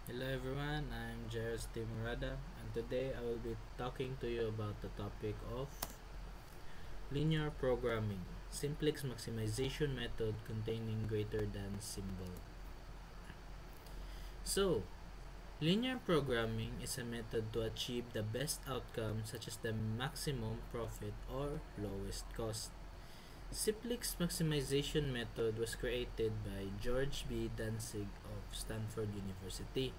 Hello everyone, I'm Jairus Timurada and today I will be talking to you about the topic of linear programming, simplex maximization method containing greater than symbol. So, linear programming is a method to achieve the best outcome such as the maximum profit or lowest cost. Simplex maximization method was created by George B. Danzig of Stanford University.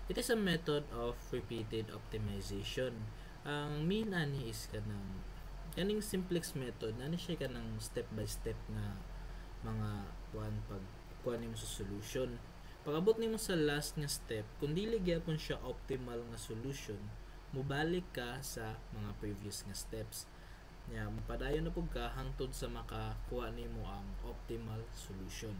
It is a method of repeated optimization. Ang main ani is kaning simplex method nani siya kanang step by step nga mga pag kuan nimo sa solution. Pag-abot nimo sa last nga step, kung dili gyapon siya optimal nga solution, mubalik ka sa mga previous nga steps. Nya mapadayon na pud ka hangtod sa makakuha nimo ang optimal solution.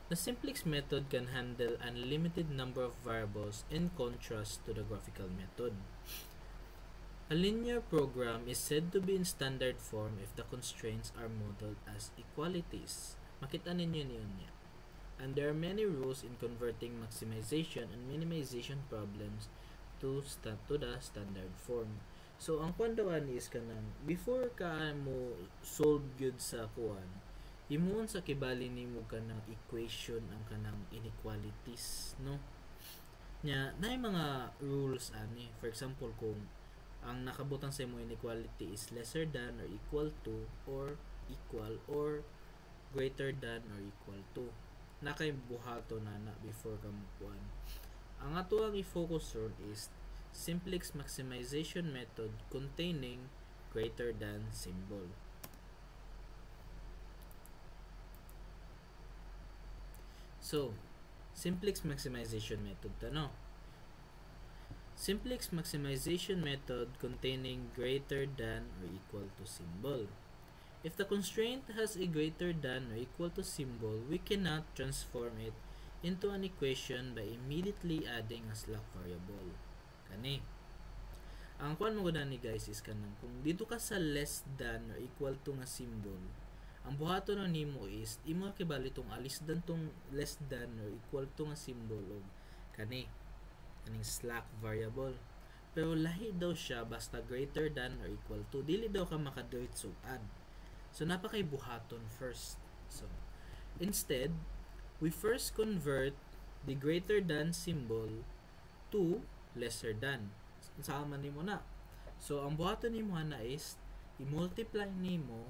The simplex method can handle an unlimited number of variables in contrast to the graphical method. A linear program is said to be in standard form if the constraints are modeled as equalities. Makita ninyo niya. And there are many rules in converting maximization and minimization problems to the standard form. So ang kwandawan is kanang before ka mo solve gyud sa kuan, imuon sa kibali nimo kanang equation ang kanang inequalities, no? Nya naay mga rules ani. For example, kung ang nakabutang sa imo inequality is lesser than or equal to or equal or greater than or equal to, nakay buhato na before ka kuan. Ang ato ang i-focus on is simplex maximization method containing greater than symbol. So, simplex maximization method tano. Simplex maximization method containing greater than or equal to symbol. If the constraint has a greater than or equal to symbol, we cannot transform it into an equation by immediately adding a slack variable. Kani. Ang kuan mo ni guys is kanang kung dito ka sa less than or equal to nga symbol, ang buhaton na nimo is imo kibali tong alis dan tong less than or equal to nga symbol og kaning slack variable. Pero lahi daw siya basta greater than or equal to. Dili daw ka makadiretso add. So napakay buhaton first. So instead, we first convert the greater than symbol to lesser than. Sama nimo na. So ang buhaton nimo na is i-multiply nimo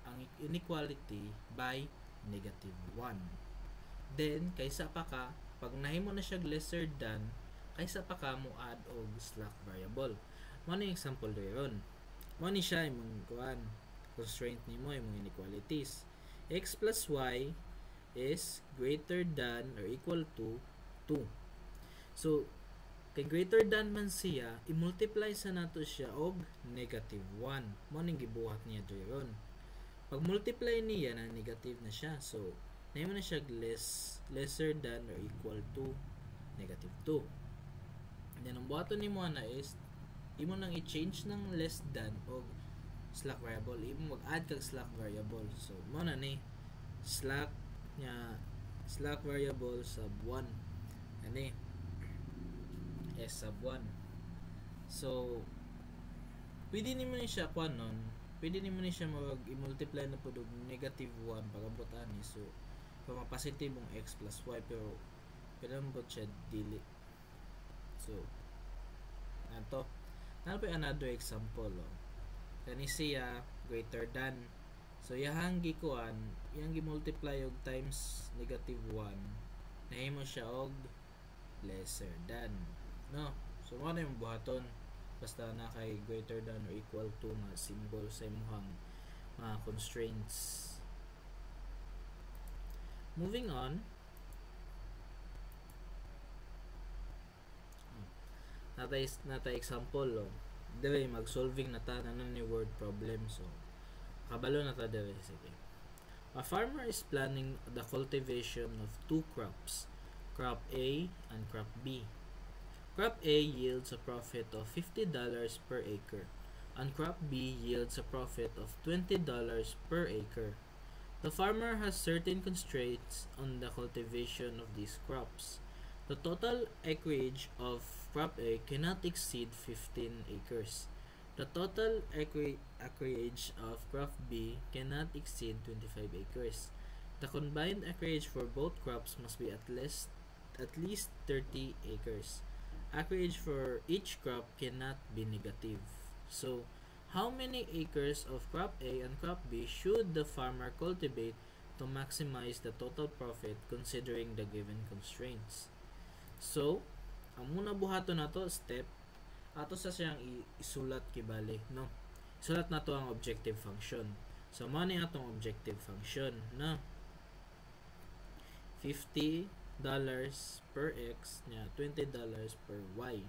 ang inequality by -1. Then kaysa pa ka pag nahimo na siya lesser than, kaysa pa ka mo add og slack variable. Mo ni example ron. Mo ni siya imong kuan constraint nimo imong inequalities. X plus y is greater than or equal to 2. So kay greater than man siya, i-multiply sa nato siya og -1. Mo ning gibuhat niya ron. Pag multiply niya na negative na siya. So nahimo na siya lesser than or equal to -2. And then ang buhaton nimo na is imo nang i-change ng less than og slack variable. Imo mag-add kag slack variable. So mo na ni slack variable sub 1. Ani s sub 1. So pwede nimo ni siya kuan nun. Pwede nimo ni siya mag-i-multiply na pud og -1 pag-abot ani. So kung positive ang x plus y pero mo siya dili. So ato na pa another example. Kani siya greater than. So yahang gikuan, yang gi-multiply og times -1, nahimo siya og lesser than. No? So mo na yung buhaton basta na kay greater than or equal to nga symbol sa imong mga constraints. Moving on, natay example dere mag-solving na ta ni word problem. So kabalo na ta dere. Sige. A farmer is planning the cultivation of two crops, crop A and crop B. Crop A yields a profit of $50 per acre, and crop B yields a profit of $20 per acre. The farmer has certain constraints on the cultivation of these crops. The total acreage of crop A cannot exceed 15 acres. The total acreage of crop B cannot exceed 25 acres. The combined acreage for both crops must be at least 30 acres. Acreage for each crop cannot be negative. So, how many acres of crop A and crop B should the farmer cultivate to maximize the total profit considering the given constraints? So, ang muna buhato na to step ato sa siyang isulat kibali, no? Isulat na to ang objective function. So, mo ni atong objective function, no? $50 per x nya $20 per y,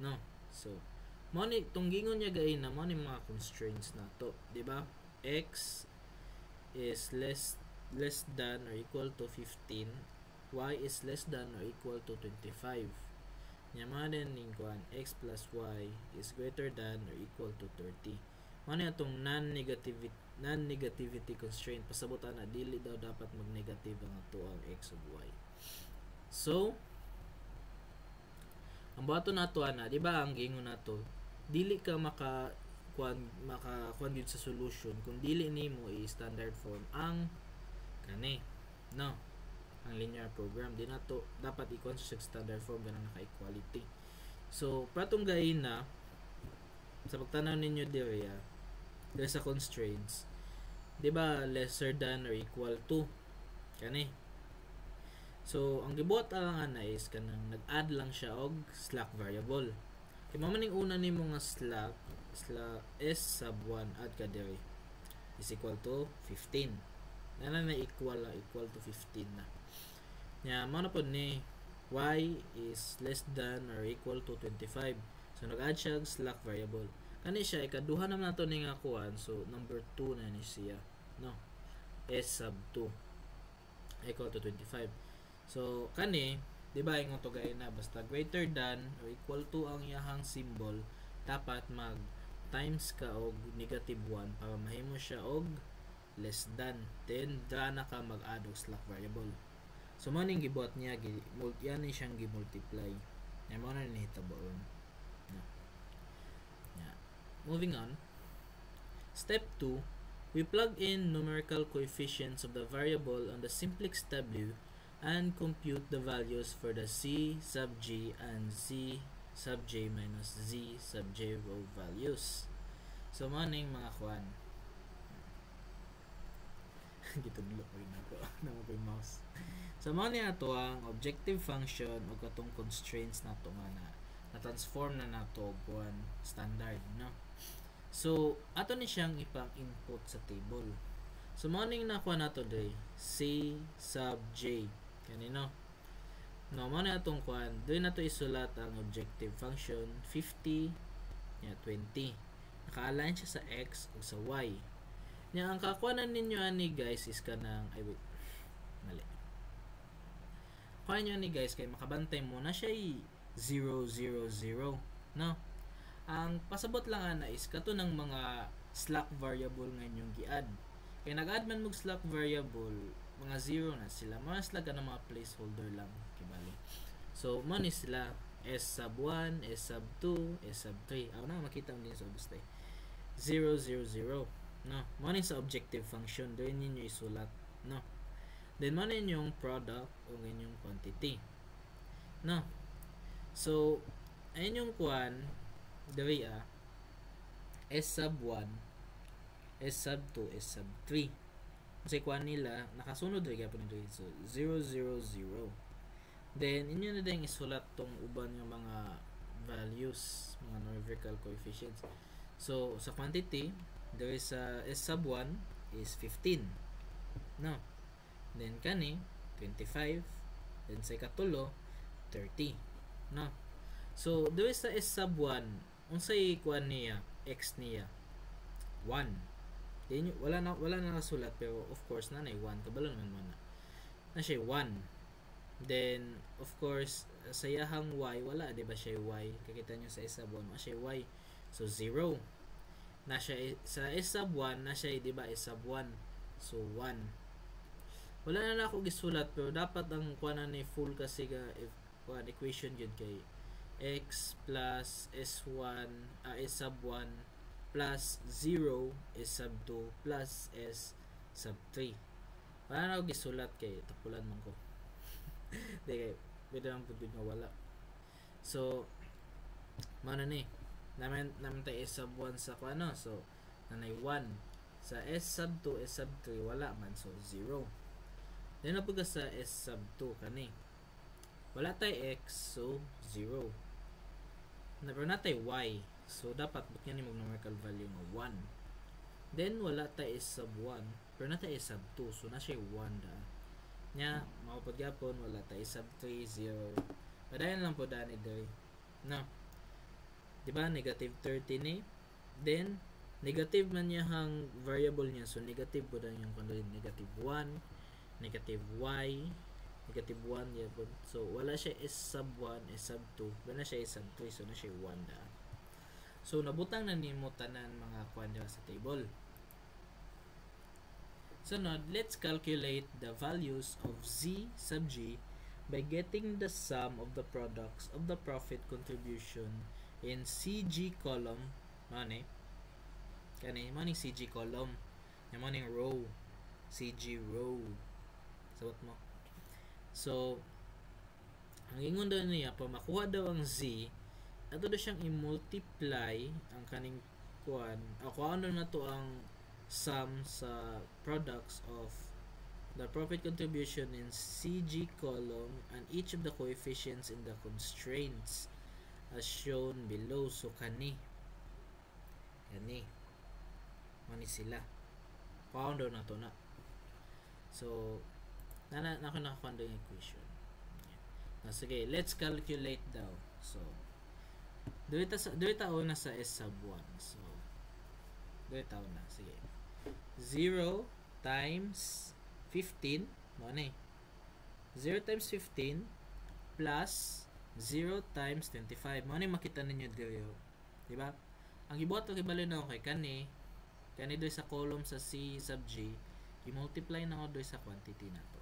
no? So, mo ni tunggingon niya gain na mo ni mga constraints na to, di ba? X is less than or equal to 15, y is less than or equal to 25. Nya man din kuan x plus y is greater than or equal to 30. Mano atong non-negativity constraint, pasabutan na dili daw dapat mag-negative ang ato ang x ug y. So, ang buhaton nato ana, di ba ang gingon nato, dili ka maka gyud sa solution kung dili nimo i-standard form ang kani, no? Ang linear program di nato dapat i-con sa standard form ganang naka-equality. So, patong gain na sa pagtanaw ninyo diri sa constraints, di ba lesser than or equal to kani. So, ang gibuhat lang ana is kanang nag-add lang siya og slack variable. Kay mamaning una nimo nga slack s sub 1 add ka diri is equal to 15. Na equal to 15 na. Nya mo na pod ni y is less than or equal to 25. So nag-add siya slack variable. Kani siya ikaduha naman nato ni nga kuan, so number 2 na ni siya, no? S sub 2 equal to 25. So kani, di ba ingon to gay na basta greater than or equal to ang iyahang symbol, dapat mag times ka og negative 1 para mahimo siya og less than, then na ka mag-add og slack variable. So mo ning gibuhat niya yan ni siyang gi-multiply. Yan mo na nihitabo ron. Yeah. Moving on. Step 2, we plug in numerical coefficients of the variable on the simplex W and compute the values for the C sub G and Z sub J minus Z sub J row values. So mo ning mga kuan. Gitudlo ko na ko na mo koy mouse. So mo ni ato ang objective function o katong constraints nato nga na transform na nato og standard, no? So ato ni siyang ipang input sa table. So mo ning nakuha nato day C sub J kanino. No, mo na atong kuan, doon nato isulat ang objective function 50 nya 20. Naka-align siya sa x o sa y. Nya ang kakuanan ninyo ani guys is kanang mali. Kuha nyo ni guys kay makabantay mo na siya 0 0 0, no? Ang pasabot lang ana is kato ng mga slack variable nga inyong gi-add. Kay nag-add man mo slack variable, mga 0 na sila. Mga sila ka ng mga placeholder lang kibali. So man is sila s sub 1, s sub 2, s sub 3. Ako na makita mo din sa obustay 0 0 0, no? Man is sa objective function, doon ninyo isulat, no? Then man yung product o yung quantity, no? So ayun yung kuan diri s sub 1, s sub 2, s sub 3. Kasi kuan nila nakasunod rin gyapon nito. So 0 0 0. Then inyo na din isulat tong uban yung mga values, mga numerical coefficients. So sa quantity there is s sub 1 is 15, no? Then kani 25, then sa ikatulo 30, no? So there is sa s sub 1 unsay kuan niya, x niya 1. Then wala na nakasulat, pero of course nanay 1 kabalo naman mo na siya 1. Then of course sa yahang y wala, di ba siya y, kakita nyo sa s sub 1 siya y, so 0 na siya. Sa s sub 1 na siya, di ba, s sub 1, so 1. Wala na ako gisulat, pero dapat ang kuanan ni full kasi if kuan equation yun kay x plus s1 s sub 1 plus 0 s sub 2 plus s sub 3. Wala na ako gisulat kay tapulan man ko. Di kay pwede lang pud nga wala. So mano ni naman tayo s sub 1 sa kuano, so nanay 1 sa s sub 2 s sub 3 wala man, so 0. Then napuga sa s sub 2 kani wala tay x, so 0. Pero natay y, so dapat bukyan ni numerical value nga 1. Then wala tay s sub 1 pero natay s sub 2, so na siya 1 da nya mapagyapon wala tay s sub 3 0. Padayon lang po dani diri no, diba negative 30 ni, then negative man niya hang variable niya, so negative po dan yung kandalin negative 1 negative y negative 1 yapon, so wala siya s sub 1 s sub 2 wala siya s sub 3, so na siya 1 da. So nabutang na nimo tanan mga kuan sa table. So now let's calculate the values of z sub g by getting the sum of the products of the profit contribution in CG column. Mani CG column, yung maning row, CG row, sabot mo. So ang ingon daw niya pa makuha daw ang z, ato daw siyang i-multiply ang kaning kuan, ako ano na to ang sum sa products of the profit contribution in CG column and each of the coefficients in the constraints as shown below. So kani mani sila pound na to na, so nakakuha yung equation. Sige, let's calculate daw. So dito una sa s sub 1, so dito na, sige 0 times 15 mo na 0 times 15 plus 0 times 25 mo na makita ninyo dito, diba? Ang ibuhat ko kibalo na kay kani doy sa column sa C sub G, i-multiply na ako doy sa quantity na to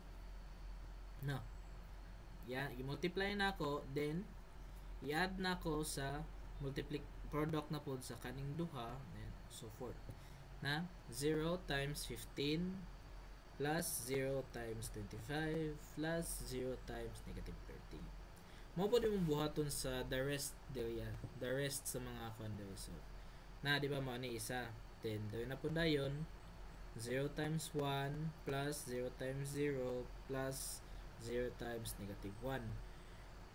no, yan i-multiply na ako, then i-add na ako sa product na po sa kaning duha, then so forth na 0 times 15 plus 0 times 25 plus 0 times negative 30. Mo po din mong buhaton sa the rest sa mga kandel. So na di ba mo ni isa, then doon na po dayon 0 times 1 plus 0 times 0 plus 0 times negative 1.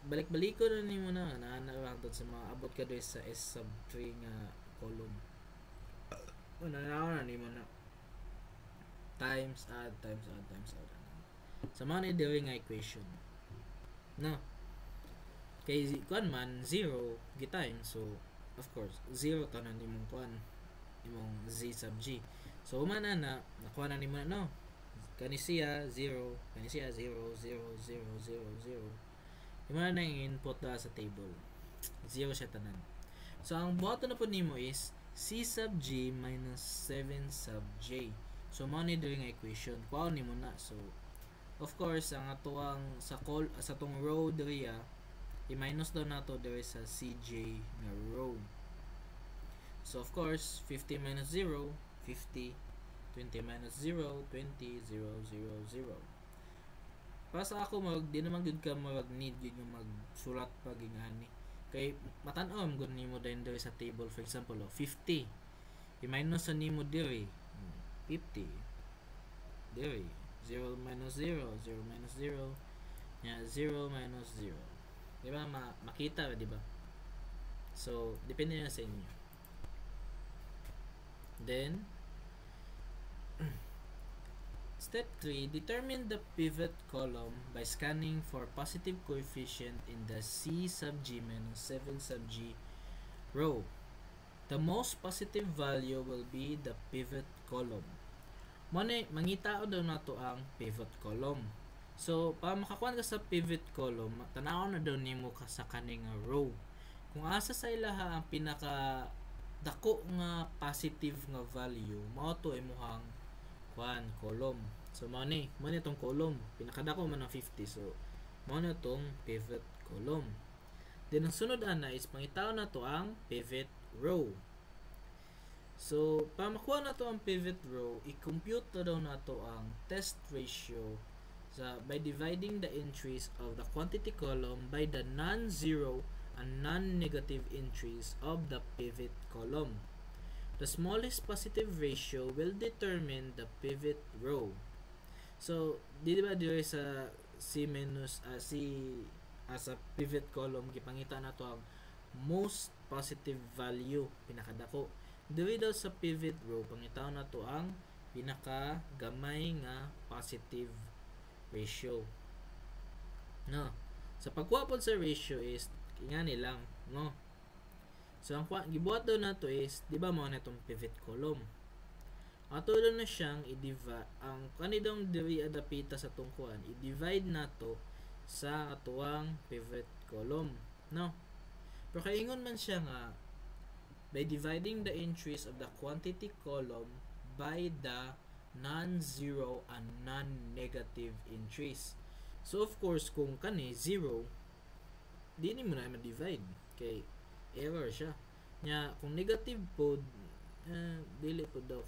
Balik-balik ko na nimo na naanarangtod sa mga abot ka doon sa s sub 3 nga column. Na nimo na times add. Sa mga ni nga equation no, kay kuan man 0 gitime, so of course 0 tanan nimong kuan imong z sub g, so umana na nakuha na nimo na no, kani siya 0 0 0 0 0 imana na yung input da sa table, 0 siya tanan. So ang buhaton na po nimo is c sub g minus 7 sub j, so money doing equation kuha nimo na. So of course ang atuang sa tong row diriya i-minus daw nato diri sa CJ nga row. So of course 50 minus 0 50, 20 minus 0 20, 0 0 0. Para sa ako di naman gud ka need yun yung magsulat pag ingani, kay matan-aw gud nimo din diri sa table. For example 50 i-minus sa nimo diri 50 diri 0 minus 0 0 minus 0 nya 0 minus 0, di ba makita, di ba? So depende na sa inyo. Then step 3, determine the pivot column by scanning for positive coefficient in the C sub G minus 7 sub G row. The most positive value will be the pivot column. Mangita daw nato ang pivot column. So para makakuha ka sa pivot column, tanaw na daw nimo ka sa kaning row kung asa sa ilaha ang pinaka dako nga positive nga value, mao to imuhang column. So mao ni tong column pinakadako man ang 50, so Mao na tong pivot column. Then ang sunod ana is pangitaw na to ang pivot row. So, para makuha na to ang pivot row, i-compute na daw na to ang test ratio by dividing the entries of the quantity column by the non-zero and non-negative entries of the pivot column. The smallest positive ratio will determine the pivot row. So, di ba dito sa C minus sa pivot column gipangita na to ang most positive value, pinakadako. Diri daw sa pivot row pangitaw na to ang pinakagamay nga positive ratio. No. Sa pagkuha pod sa ratio is ingani lang, no. So ang gibuhat daw nato is di ba mao na tong pivot column. Ato daw na siyang i-divide ang kanidong diri adapita sa tungkuan, i-divide nato sa atuang pivot column, no. Pero kaingon man siya nga by dividing the entries of the quantity column by the non-zero and non-negative entries. So of course kung kani 0, di ni mo na ma-divide kay error siya. Nya kung negative pod dili pod daw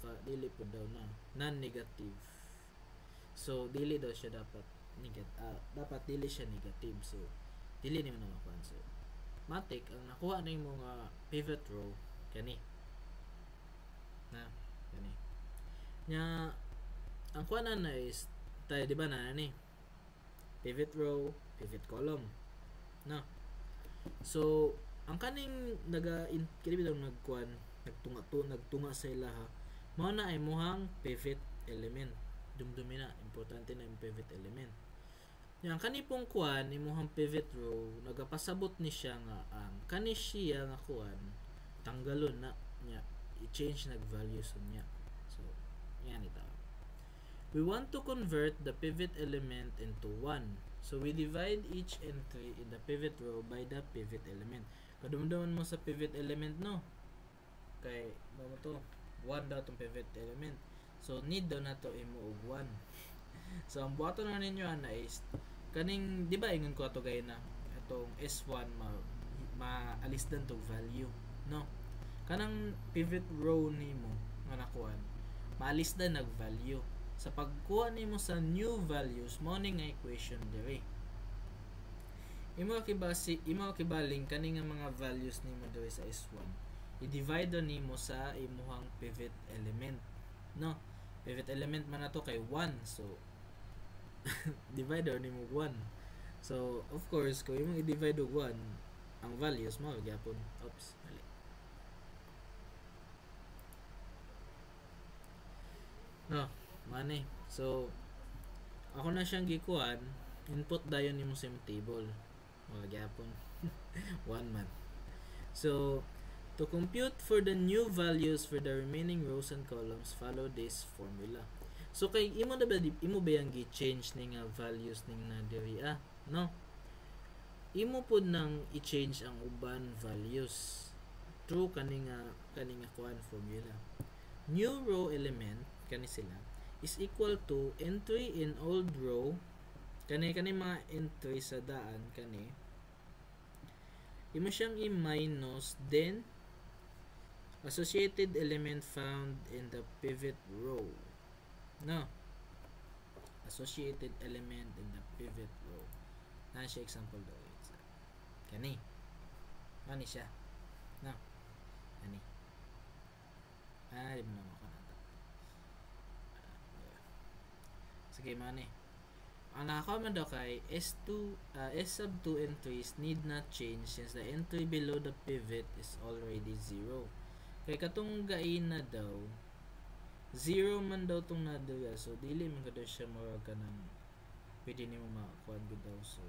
na non-negative. So dili daw siya dapat dapat dili siya negative. So dili ni mo na makuha. So matik ang nakuha na yung mga pivot row kani nya ang kuha na is tayo di ba na ni pivot row, pivot column, no. So ang kaning nagtunga sa ilaha mao na ay muhang pivot element. Dumdumi na importante na yung pivot element. Yang kani pong kuan imuhang pivot row nagapasabot ni siya nga ang kani siya nga kuan tanggalon na niya i-change nag values niya. So yan ito. We want to convert the pivot element into 1. So we divide each entry in the pivot row by the pivot element. Kadumdaman mo sa pivot element, no? Kay mo to 1 daw tong pivot element. So need daw na to imo og 1. So ang buhaton na ninyo ana is kaning di ba ingon ko ato gay na itong S1 maalis dan tong value, no. Kanang pivot row nimo nga nakuan maalis dan nag value. Sa pagkuha nimo sa new values mo ni nga equation diri imo kibaling kani nga mga values nimo diri sa S1 i-divide nimo sa imuhang pivot element, no. Pivot element man nato kay 1, so divider nimo 1. So of course kung imong i-divide og 1 ang values mo gyapon mali. No, mani. So ako na siyang gikuan, input dayon nimo sa table. Gyapon 1 man. So to compute for the new values for the remaining rows and columns, follow this formula. So kay imo ba yang gi-change ning values ning na diri no. Imo pod nang i-change ang uban values through kaning kuan formula. New row element kani sila is equal to entry in old row kani mga entry sa daan kani imo siyang i-minus then associated element found in the pivot row, no. Associated element in the pivot row na siya example daw kani siya, no. Kani di mo na makanata. Sige mani. Ang nakaka daw kay S sub 2 entries need not change since the entry below the pivot is already 0. Kay katong gain na daw 0 man daw tong nadura, so dili man daw siya mura ka ng pwede nimo makuha gud daw. So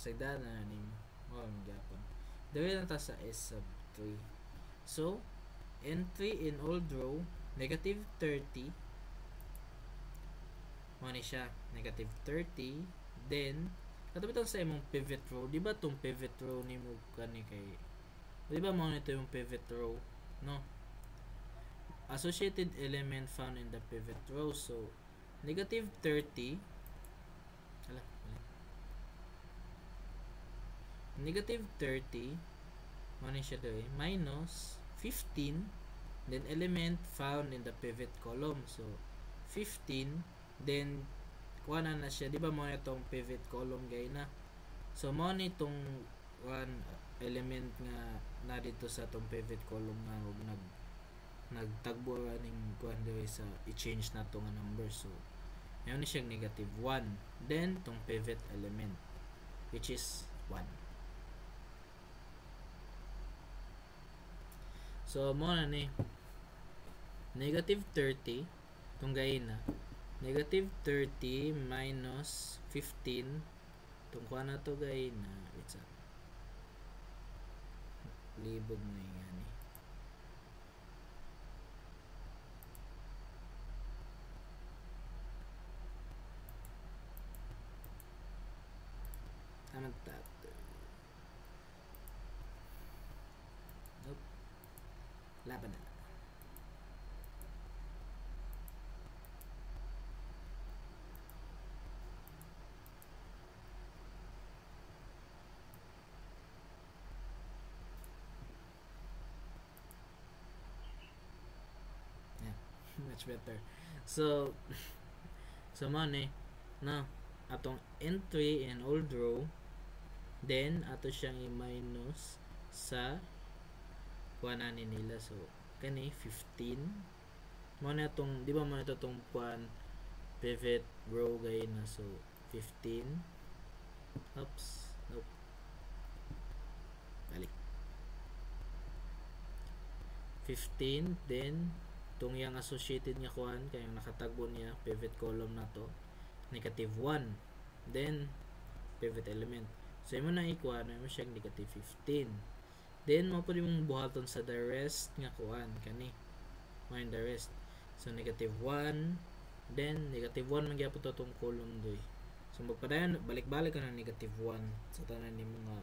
sa dana nimo mo gyapon. Dili lang ta sa S sub 3. So entry in old row negative 30 mo ni siya negative 30, then katabitan sa imong pivot row, di ba tong pivot row nimo kani kay di ba mo nito yung pivot row, no. Associated element found in the pivot row, so negative 30 negative 30 mo ni siya diri minus 15 then element found in the pivot column. So 15 then kuha na siya, di ba mo na itong pivot column gay na. So mo ni itong one element nga na dito sa itong pivot column nga nagtagbo ra ning kuan diri sa i-change na to nga number. So mayroon ni siyang negative 1 then itong pivot element which is 1. So mo na ni negative 30 itong gay na negative 30 minus 15 itong kuha na to gay na it's a libog na yan eh. Tama tato. Nope. Laban na. Much better. So man eh na atong entry in old row then ato siyang i-minus sa kuanan nila. So kani 15 mo na itong, di ba mo na itong kuan pivot row gay na. So 15 oops nope balik 15 then itong yung associated nga kuan kaya nakatagbo niya pivot column na to negative 1 then pivot element. So imo na ikuan mo siyang negative 15 then mo pwede mong buhaton sa the rest nga kuan kani mo the rest. So negative 1 then negative 1 man gyapon to tong column doy. So magpadayon balik-balik ka na negative 1 sa tanan ni mga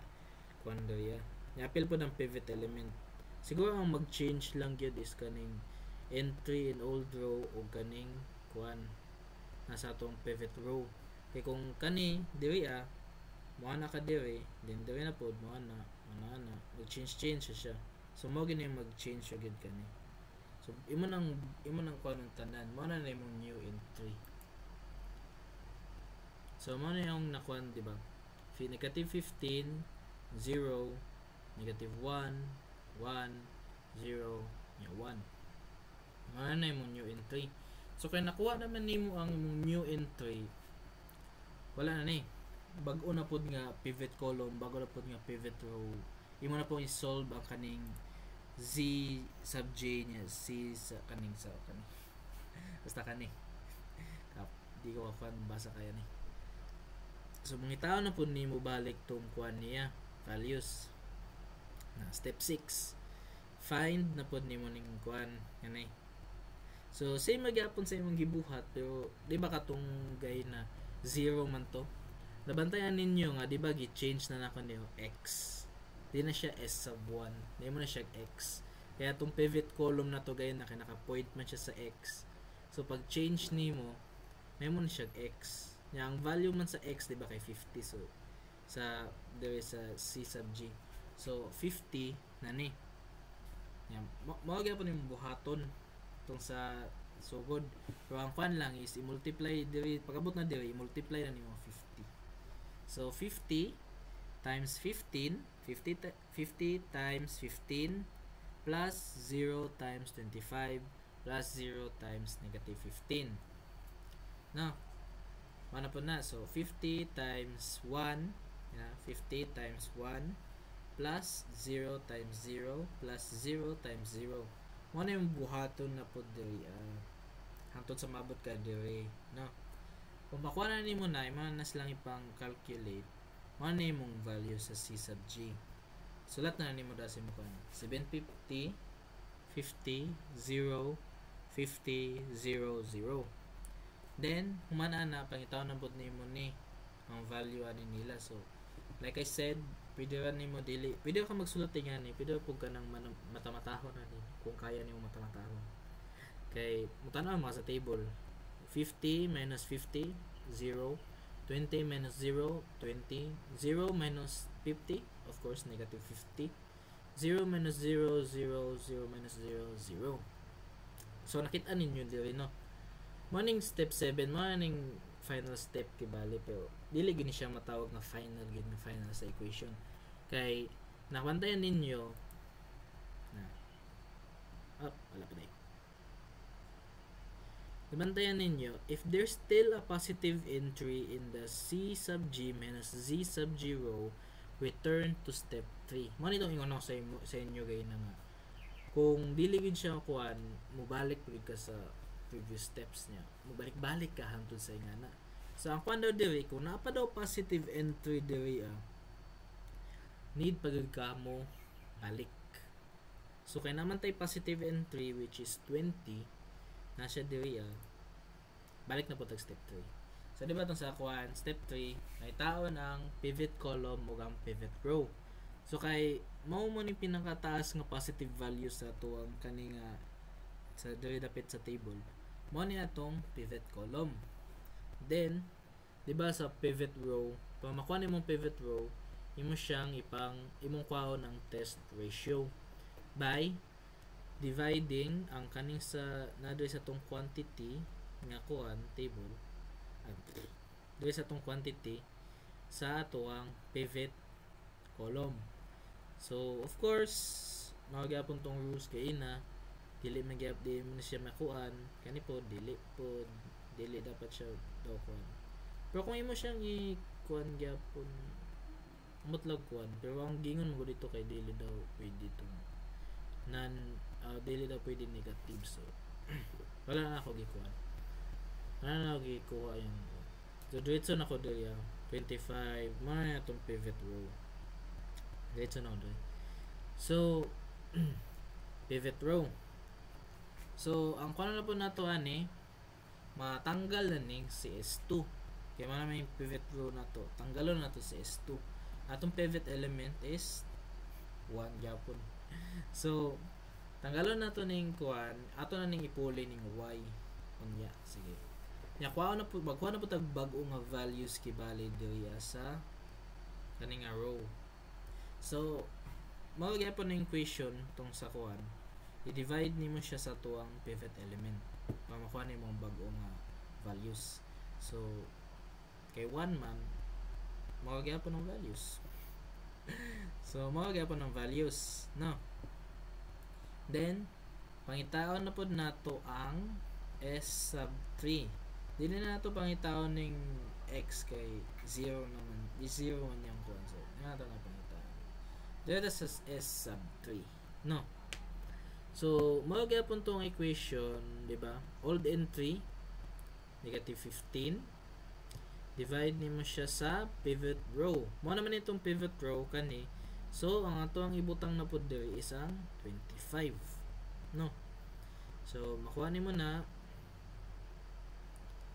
kuan doy ya. Yapil po ng pivot element. Siguro ang mag-change lang gyud is kaning entry in old row o kaning kuan nasa atong pivot row. Kay kung kani diri mo na ka diri then diri na pod mo na mag-change siya. So mo gini mag-change gyud kani. So imo nang kuan ng tanan mo na imong new entry. So mo na yung nakuan di ba? Negative 15 0 negative 1 1 0 1 ano na yung new entry. So kaya nakuha naman nimo ang new entry wala na ni bago na pod nga pivot column bago na pod nga pivot row imo na po i-solve ang kaning z sub j niya c sa kaning basta kani di ko kan basa kaya ni. So mangitaw na po nimo balik tong kuan niya values na step 6 find na po nimo ning kuan kanay. So same magyapon sa imong gibuhat pero di ba katong gay na 0 man to nabantayan ninyo nga di ba gi-change na nako niyo x di na siya s sub 1 di mo na siya x kaya tong pivot column na to gay na naka-point man siya sa x. So pag change nimo may mo na siya x nya ang value man sa x di ba kay 50. So sa there is a c sub g so 50 na ni yan mo gyapon imong buhaton tong sa sugod. Pero ang fun lang is i-multiply diri pagabot na diri i-multiply na nimo 50. So 50 times 15 50 times 15 plus 0 times 25 plus 0 times negative 15. Now mana po na. So 50 times 1 50 times 1 plus 0 times 0 plus 0 times 0 mo na yung buhaton na po diri hangtod sa mabot ka diri no. Kung makuha na nimo na imo na silang ipang calculate mo na imong value sa c sub g. Sulat na nimo dasi mo kan 750 50 0 50 0 0 then humana na pangitaw na pod nimo ni ang value ani nila. So like I said pwede ra nimo dili pwede ka magsulat nga ni pwede pug ka nang matamatahon ani kung kaya nimo matamatahon kay mutanaw mo sa table 50 minus 50 0 20 minus 0, 20. 0 minus 50, of course, negative 50. 0 minus 0, 0, 0 minus 0, 0. So, nakita ninyo diri, no? Morning step 7, morning final step kibali, pero dili gini siya matawag na final, gini na final sa equation. Kay, nakantayan ninyo, wala pa na. Nabantayan ninyo, if there's still a positive entry in the C sub G minus Z sub G row, return to step 3. Mo nito ingon ako sa inyo gay na nga. Kung dili gid siya kuan, mubalik pud ka sa previous steps niya. Mubalik-balik ka hangtod sa ingana. So ang kuan daw diri, kung naa pa daw positive entry diri need pagud ka mo balik. So kay naman tay positive entry which is 20 na siya diri balik na po tag step 3. So di ba tong sa kuan step 3 ay taon ang pivot column ug ang pivot row. So kay mao mo ni pinakataas nga positive value sa tuang kani nga sa diri dapit sa table. Mao ni atong pivot column. Then di ba sa pivot row, pag makuha nimong pivot row, imo siyang imong kuhaon ang test ratio by dividing ang kaning sa nadre sa tong quantity nga kuan table diri sa tong quantity sa atoang pivot column. So of course magyapon tong rules kay ina dili magyap di mo na siya makuan kani po dili dapat siya daw kuan. Pero kung imo siyang i-kuan gyapon mutlag kuan, pero ang gingon mo dito kay dili daw pwede itong dili daw pwede negative. So wala na ako gikuha. Yung so diretso na ko diri 25 man atong pivot row. Diretso na ko diri. So pivot row. So ang kuno na po nato ani matanggal na ning si S2. Kaya man may pivot row na to. Tanggalon na to si S2. Atong pivot element is 1 gyapon. So tanggalon nato ning kuan, ato na ning ipuli ning y. Unya, sige. Nya magkuha na po tag bag-o nga values kibali diri sa kaning nga row. So mao gyapon ning equation tong sa kuan. I-divide nimo siya sa tuang pivot element para makuha nimo ang bag-o nga values. So kay 1 man mao gyapon ang values. So mao gyapon ang values, no? Then, pangitaon na po nato ang S sub 3. Dili na nato pangitaon ning X kay 0 naman. 0 man yung kuan. So, nato na pangitaon. Dito sa S sub 3. No? So, magyapon tong equation, di ba? Old entry, negative 15. Divide nimo siya sa pivot row. Mo naman itong pivot row kani. So, ang ato ang ibutang na po diri is ang 25. No? So, makuha ni mo na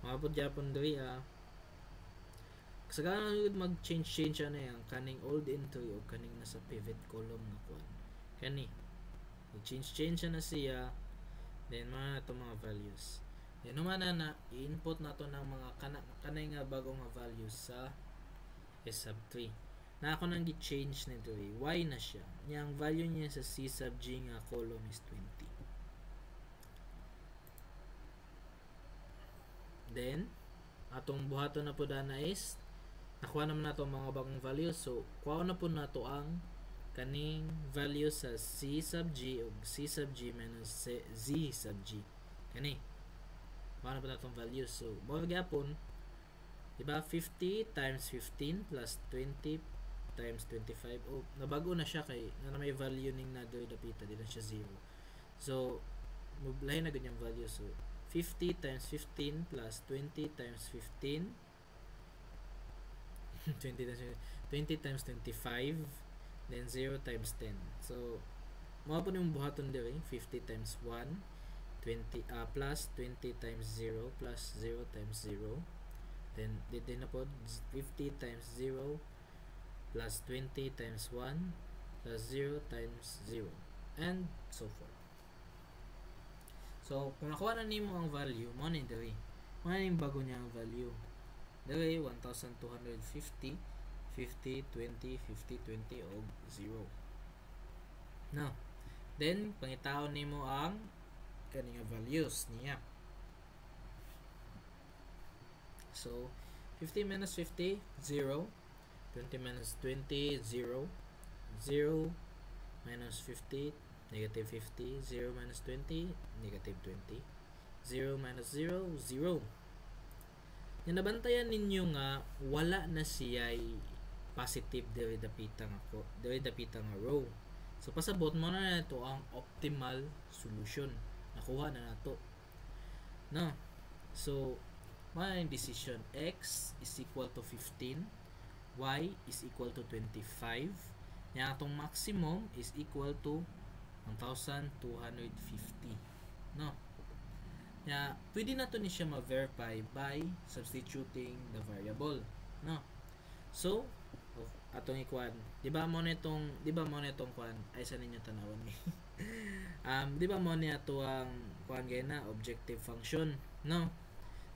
makapod yapon diri kasagaran mag-change ano yan kaning old entry o kaning nasa pivot column na kuan. Kani. Mag-change na siya. Then, mga ito mga values. Then, naman na i-input na to ng mga kanay nga bagong nga values sa S sub 3. Na ako nang gi-change nito y na siya. Yang value niya sa C sub G nga column is 20. Then atong buhaton na po dana is nakuha naman nato mga bagong values. So kuha na po nato ang kaning value sa C sub G o C sub G minus Z sub G. Kani kuha na po natong values. So mga gyapon diba 50 times 15 plus 20 times 25. Oh, nabago na siya kay na may value ning nadoy dapita di na siya 0. So mublahin na ganyang value. So 50 times 15 plus 20 times 15 20 times 25 then 0 times 10. So mao po yung buhaton diri 50 times 1 20 plus 20 times 0 plus 0 times 0 then dito na po 50 times 0 plus 20 times 1 plus 0 times 0 and so forth. So kung nakuha na nimo ang value mo na diri mo na yung bago niya ang value. Dili 1,250, 50, 20, 50, 20 o 0. No. Then pangitaon nimo ang kani nga values niya. So 50 minus 50, 0. 20 minus 20, 0. 0 minus 50, negative 50. 0 minus 20, negative 20. 0 minus 0, 0. Yung nabantayan ninyo nga wala na siya'y positive diri dapita nga row. So pasabot mo na nato ang optimal solution. Nakuha na nato. No. So may decision x is equal to 15, y is equal to 25. Yang atong maximum is equal to 1,250. No. Ya, pwede na to ni siya ma-verify by substituting the variable, no? So, atong ikuan, di ba mo nitong kuan ay sa ninyo tanawon ni. Di ba mo niya to ang kuan gay na objective function, no?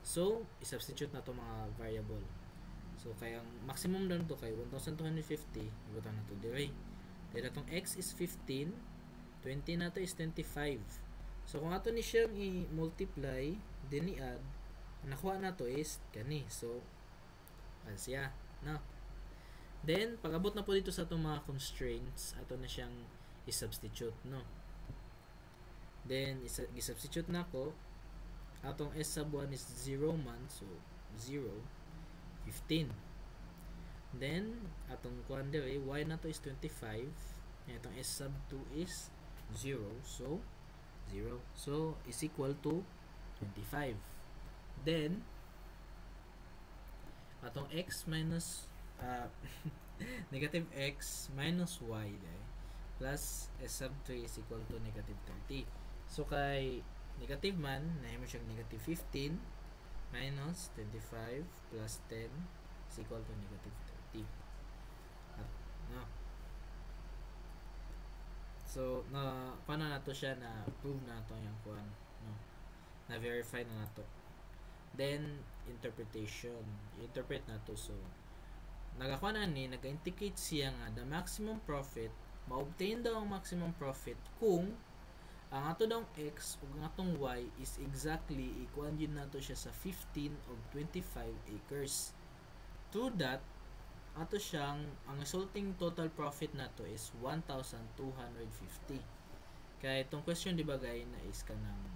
So, i-substitute na to mga variable. So, kay ang maximum doon to kay 1,250, ibutan na to dire. Then atong x is 15, 20 na to is 25. So, kung ato ni siyang i-multiply, then i-add, nakuha na to is kani. So, siya, no? Then, pag abot na po dito sa itong mga constraints, ato na siyang i-substitute, no? Then, i-substitute na ko, atong s sub 1 is 0 man, so 0, 15. Then, atong kuan dire, y na to is 25, atong s sub 2 is 0, so 0. So, is equal to 25. Then, atong x minus negative x minus y plus s sub 3 is equal to negative 30. So, kay negative man, nahimo siyang negative 15 minus 25 plus 10 is equal to negative 30. No. So, paano na to siya na prove na to yung kuan, no? Na verify na to. Then interpretation, interpret na to. So, nagakuha na ni naga-indicate siya nga the maximum profit, ma-obtain daw ang maximum profit kung ang ato daw x ug ang atong y is exactly equal yun nato siya sa 15 o 25 acres. Through that, ato siyang ang resulting total profit nato is 1,250. Kaya itong question di ba gay na is kanang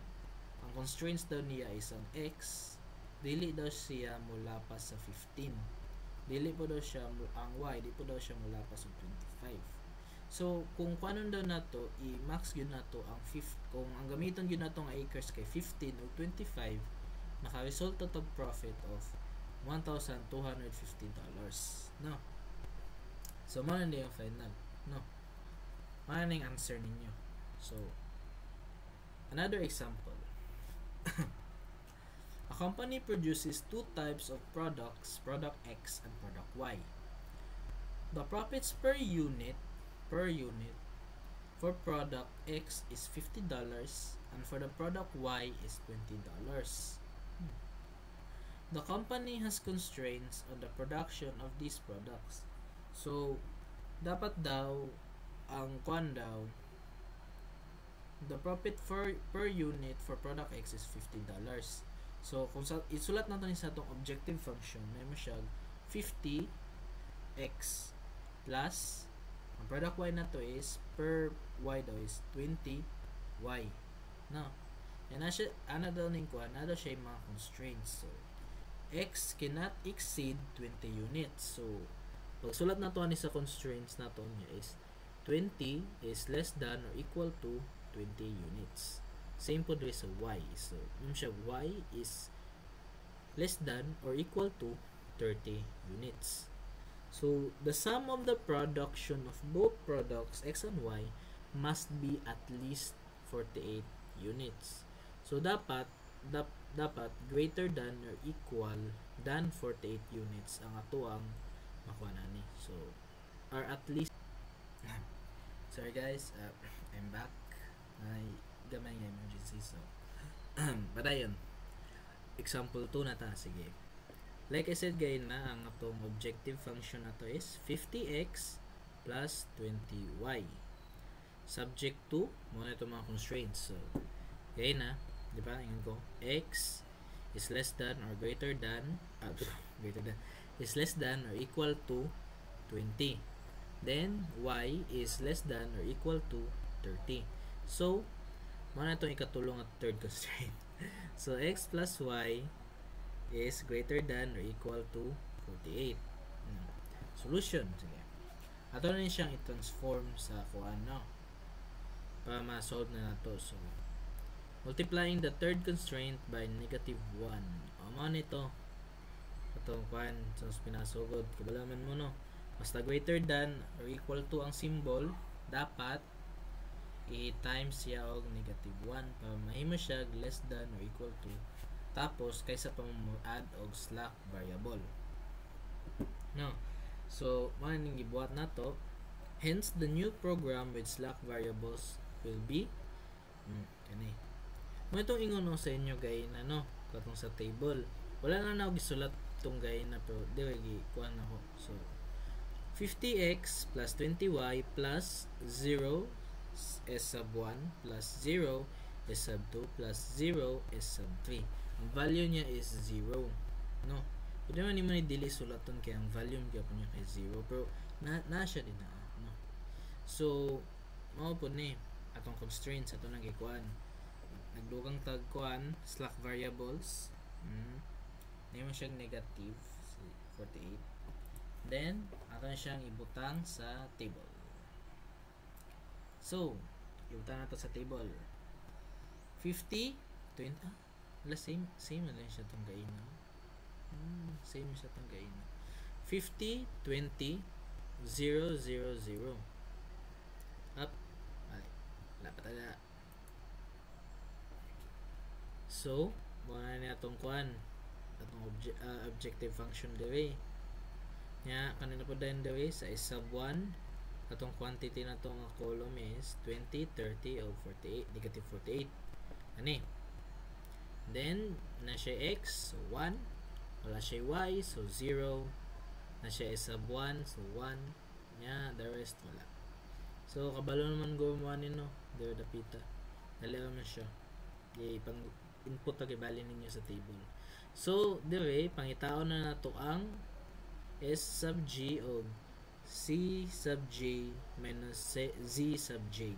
ang constraints daw niya is ang x dili daw siya mulapas sa 15. Dili po daw siya ang y di po daw siya mulapas sa 25. So kung kanon daw nato i-max gyud nato ang 5 kung ang gamiton gyud nato nga acres kay 15 o 25 naka-result to profit of $1,215. No. So, mana na yung final. No. Mana na yung answer ninyo. So, another example. A company produces two types of products, product X and product Y. The profits per unit for product X is $50 and for the product Y is $20. The company has constraints on the production of these products. So, dapat daw ang kuan daw the profit per unit for product X is $50. So, kung isulat natin sa itong objective function, may mo siya 50x plus ang product Y na to is per Y daw is 20y. No. Yan na siya, daw ning kuan, daw siya yung mga constraints. So, X cannot exceed 20 units. So, pag sulat na to ani sa constraints na to niya is 20 is less than or equal to 20 units. Same po dito sa Y. So, yung siya Y is less than or equal to 30 units. So, the sum of the production of both products X and Y must be at least 48 units. So, dapat greater than or equal than 48 units ang ato ang makuha na ni. So, or at least sorry guys, I'm back. Ay gamay nga emergency. So, but ayun. Example 2 na ta. Sige. Like I said gay na, ang atong objective function na to is 50x plus 20y. Subject to, muna itong mga constraints. So, gay na, di ba? Ingon ko, x is less than or greater than, is less than or equal to 20. Then, y is less than or equal to 30. So, muna itong ikatulong at third constraint. So, x plus y is greater than or equal to 48. Solution. Sige. Ato na siyang i-transform sa kuan, no? Para ma-solve na nato. So, multiplying the third constraint by negative 1. O, mga nito. Itong kuan. So, pinasugod. Kabalaman mo, no? Basta greater than or equal to ang symbol, dapat i-times siya og negative 1 para mahimo siya less than or equal to. Tapos, kaysa pa mo add og slack variable. No. So, maning gibuhat na to. Hence, the new program with slack variables will be kani. Mo itong ingon sa inyo gay na, no? Katong sa table. Wala na ako gisulat tong gay na, pero dili gikuan ako. So, 50x plus 20y plus 0 s sub 1 plus 0 s sub 2 plus 0 s sub 3. Ang value niya is 0. No? Pwede naman naman i-delay sulaton kaya ang volume gyapon niya kay 0. Pero na siya din na. No? So, mao po ni atong constraints ato nang gikuan. Nagdugang tagkuan slack variables. Name siyang negative 48. Then, ato na siyang ibutang sa table. So, ibutang nato sa table. 50, 20, same na lang siya itong gaina. Same siya itong gaina. 50, 20, 0, 0, 0. Up. Ay, wala pa talaga. So, muna na itong kuan. Itong objective function dere. Nya, kanina po dahil dere sa is sub 1. Itong quantity na itong column is 20, 30, o 48, negative 48. Ani? Then, na siya x, so 1. Wala siya y, so 0. Na siya is sub 1, so 1. Nya, the rest wala. So, kabalo naman gumawa nino. There dapita. Dali naman siya. Pang input na kibali ninyo sa table. So, dire, pangitaon na nato ang s sub g o c sub j minus z sub j.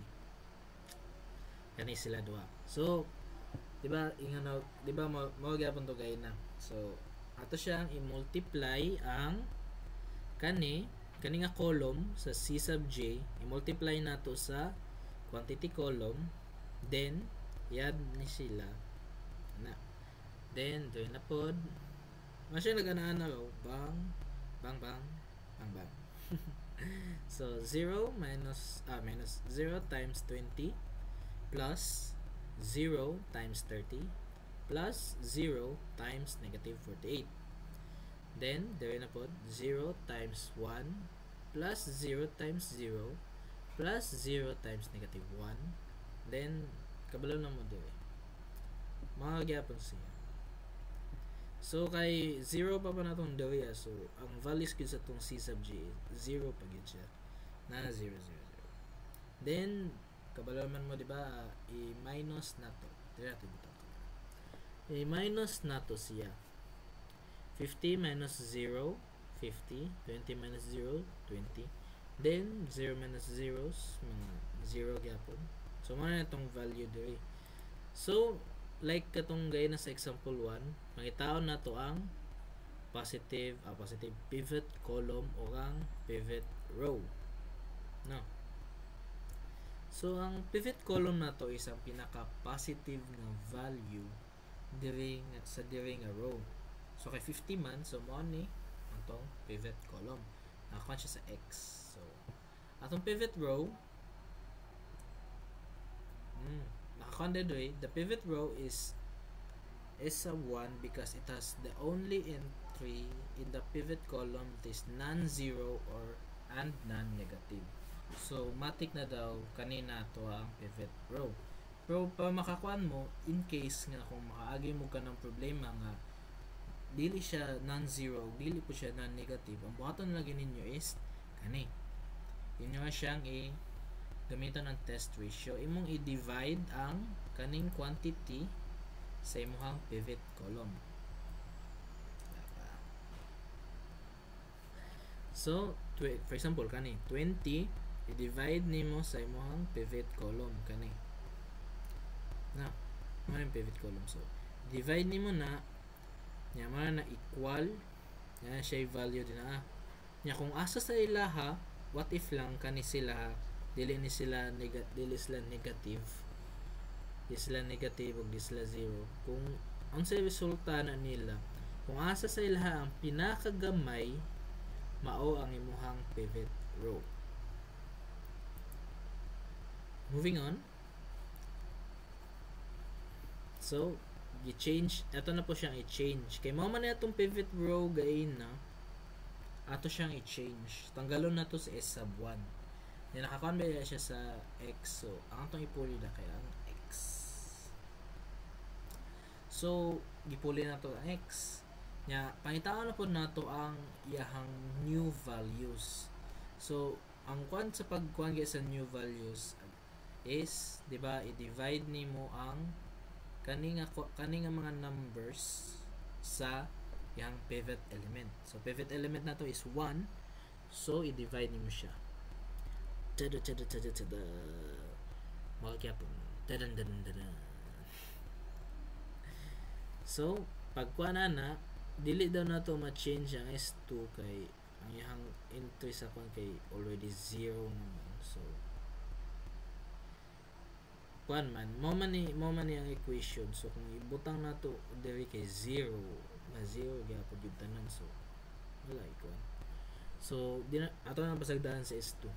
Kani sila duha. So, diba, diba mo gyapon to gay na. So, ato siyang i-multiply ang kani nga column sa c sub j, i-multiply nato sa quantity column, then i-add ni sila na. Then, doon na pod. Masya nag-anaan raw. Bang, bang, bang, bang, bang. So, 0 minus 0 times 20 plus 0 times 30 plus 0 times negative 48. Then, there na po 0 times 1 plus 0 times 0 plus 0 times negative 1. Then, kabalo na mo dire. Mga gyapon siya. So, kay 0 pa natong dire. So, ang values ko sa itong c sub j 0 pa gid siya. Na 0, 0, 0. Then, kabalo man mo, diba, i-minus na to. Dire natin ito. I-minus na to siya. 50 minus 0, 50. 20 minus 0, 20. Then, 0 minus 0s, mga 0 gyapon. So, mana na itong value dire. So, like katong gaya na sa example 1, mangitaon na to ang positive pivot column o ang pivot row. No? So, ang pivot column na to is ang pinaka-positive na value sa nga row. So, kay 50 man, so mo ni ang tong pivot column. Nakakuha siya sa X. So, atong pivot row, nakakuha the pivot row is sub 1 because it has the only entry in the pivot column that is non-zero and non-negative. So, matik na daw kanina to ang pivot row. Pero pa makakuan mo, in case nga kung makaagi mo ka ng problema nga dili siya non-zero, dili po siya non-negative, ang buhaton lagi ninyo is kani. Inyo siyang gamiton ng test ratio. Imong i-divide ang kaning quantity sa imuhang pivot column. So, for example, kani 20 i-divide nimo sa imuhang pivot column kani. Na, mo yung pivot column. So, divide nimo na nya man na equal nya siya value din na. Nya kung asa sa ilaha, what if lang kani sila dili sila negative, dili sila negative ug di sila zero. Kung ang sa resulta na nila, kung asa sa ilaha ang pinakagamay, mao ang imuhang pivot row. Moving on. So, i-change, ito na po siyang i-change. Kay mao man na itong pivot row gain na, ato siyang i-change. Tanggalon na to sa S sub 1. Yan, nakakonvert siya sa X. So, ang itong ipuli na kaya ang X. So, gipuli na to ang X. Nya, pangitaan na po na to ang iyahang new values. So, ang kwan sa pagkuhan sa new values is, di ba, i-divide nimo ang kaninga mga numbers sa yung pivot element. So, pivot element na to is 1. So, i-divide nimo siya. Magkapon. So, pagkuha na, dili daw na to ma-change ang S2 kay ang yung entry sa kwan kay already 0 naman. So, kuan man mo man ni ang equation. So kung ibutang nato diri kay 0 na 0 gyapon yung tanan. So wala ikuan. So ato na pasagdahan sa S2